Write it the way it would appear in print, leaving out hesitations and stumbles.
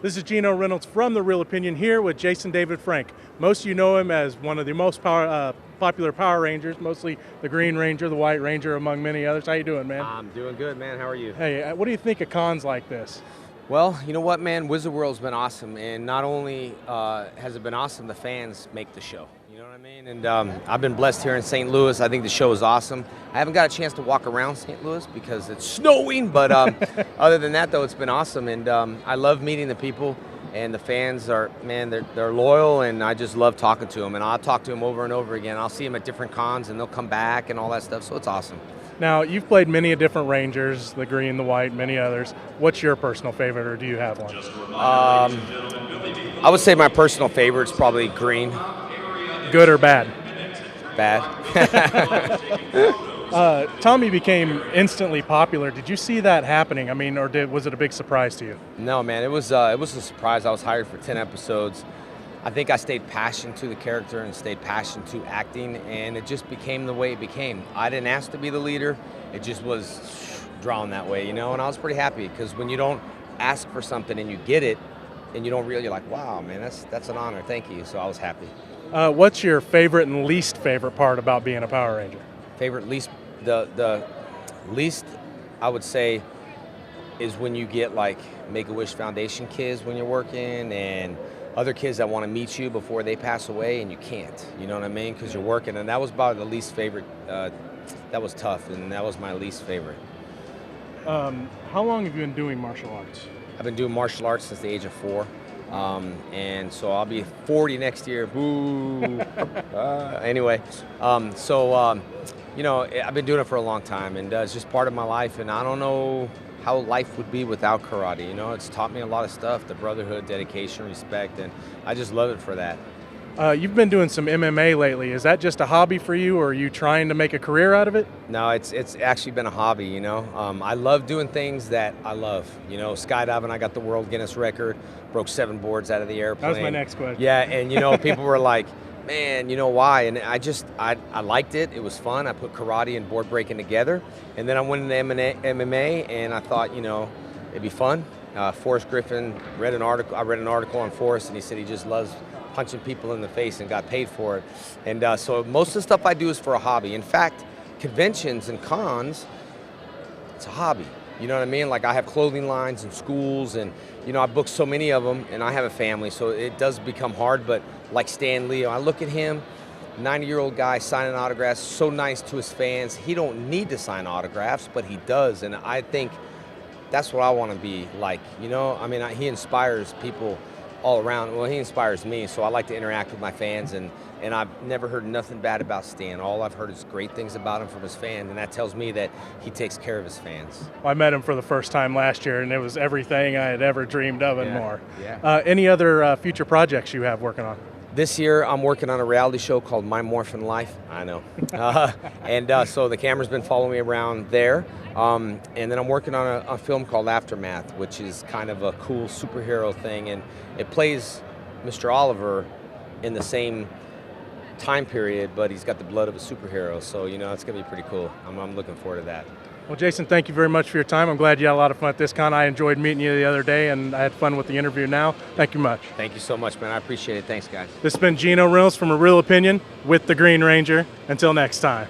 This is Geno Reynolds from The Real Opinion here with Jason David Frank. Most of you know him as one of the most popular Power Rangers, mostly the Green Ranger, the White Ranger, among many others. How you doing, man? I'm doing good, man. How are you? Hey, what do you think of cons like this? Well, you know what, man? Wizard World's been awesome, and not only has it been awesome, the fans make the show. You know what I mean? And I've been blessed here in St. Louis. I think the show is awesome. I haven't got a chance to walk around St. Louis because it's snowing, but other than that, though, it's been awesome. And I love meeting the people, and the fans are, man, they're loyal, and I just love talking to them. And I'll talk to them over and over again. I'll see them at different cons, and they'll come back and all that stuff, so it's awesome. Now, you've played many different Rangers, the green, the white, many others. What's your personal favorite, or do you have one? I would say my personal favorite is probably green. Good or bad? Bad. Tommy became instantly popular. Did you see that happening? I mean, or was it a big surprise to you? No, man, it was a surprise. I was hired for 10 episodes. I think I stayed passionate to the character and stayed passionate to acting, and it just became the way it became. I didn't ask to be the leader. It just was drawn that way, you know, and I was pretty happy because when you don't ask for something and you get it and you don't really, you're like, wow, man, that's an honor, thank you. So I was happy. What's your favorite and least favorite part about being a Power Ranger? Favorite, least, the least I would say is when you get like Make-A-Wish Foundation kids when you're working and other kids that want to meet you before they pass away and you can't, you know what I mean? Because you're working, and that was probably the least favorite. That was tough, and that was my least favorite. How long have you been doing martial arts? I've been doing martial arts since the age of 4. And so I'll be 40 next year. Boo. Anyway, you know, I've been doing it for a long time, and it's just part of my life, and I don't know how life would be without karate. You know, it's taught me a lot of stuff, the brotherhood, dedication, respect, and I just love it for that. You've been doing some MMA lately. Is that just a hobby for you, or are you trying to make a career out of it? No, it's actually been a hobby, you know. I love doing things that I love. You know, skydiving, I got the world Guinness record, broke 7 boards out of the airplane. That was my next question. Yeah, and you know, people were like, man, you know why? And I liked it. It was fun. I put karate and board breaking together. And then I went into MMA, and I thought, you know, it'd be fun. Forrest Griffin, I read an article on Forrest, and he said he just loves punching people in the face and got paid for it. And so most of the stuff I do is for a hobby. In fact, conventions and cons, it's a hobby. You know what I mean? Like I have clothing lines and schools, and you know I book so many of them, and I have a family, so it does become hard. But like Stan Lee, I look at him, 90-year-old guy signing autographs, so nice to his fans. He don't need to sign autographs, but he does, and I think that's what I want to be like. You know, I mean, he inspires people all around. Well, he inspires me, so I like to interact with my fans, and I've never heard nothing bad about Stan. All I've heard is great things about him from his fans, and that tells me that he takes care of his fans. Well, I met him for the first time last year, and it was everything I had ever dreamed of and more. Yeah. Any other future projects you have working on? This year, I'm working on a reality show called My Morphin Life. I know. So the camera's been following me around there. And then I'm working on a film called Aftermath, which is kind of a cool superhero thing. And it plays Mr. Oliver in the same time period, but he's got the blood of a superhero. So, you know, it's going to be pretty cool. I'm looking forward to that. Well, Jason, thank you very much for your time. I'm glad you had a lot of fun at this con. I enjoyed meeting you the other day, and I had fun with the interview now. Thank you much. Thank you so much, man. I appreciate it. Thanks, guys. This has been Geno Reynolds from A Real Opinion with the Green Ranger. Until next time.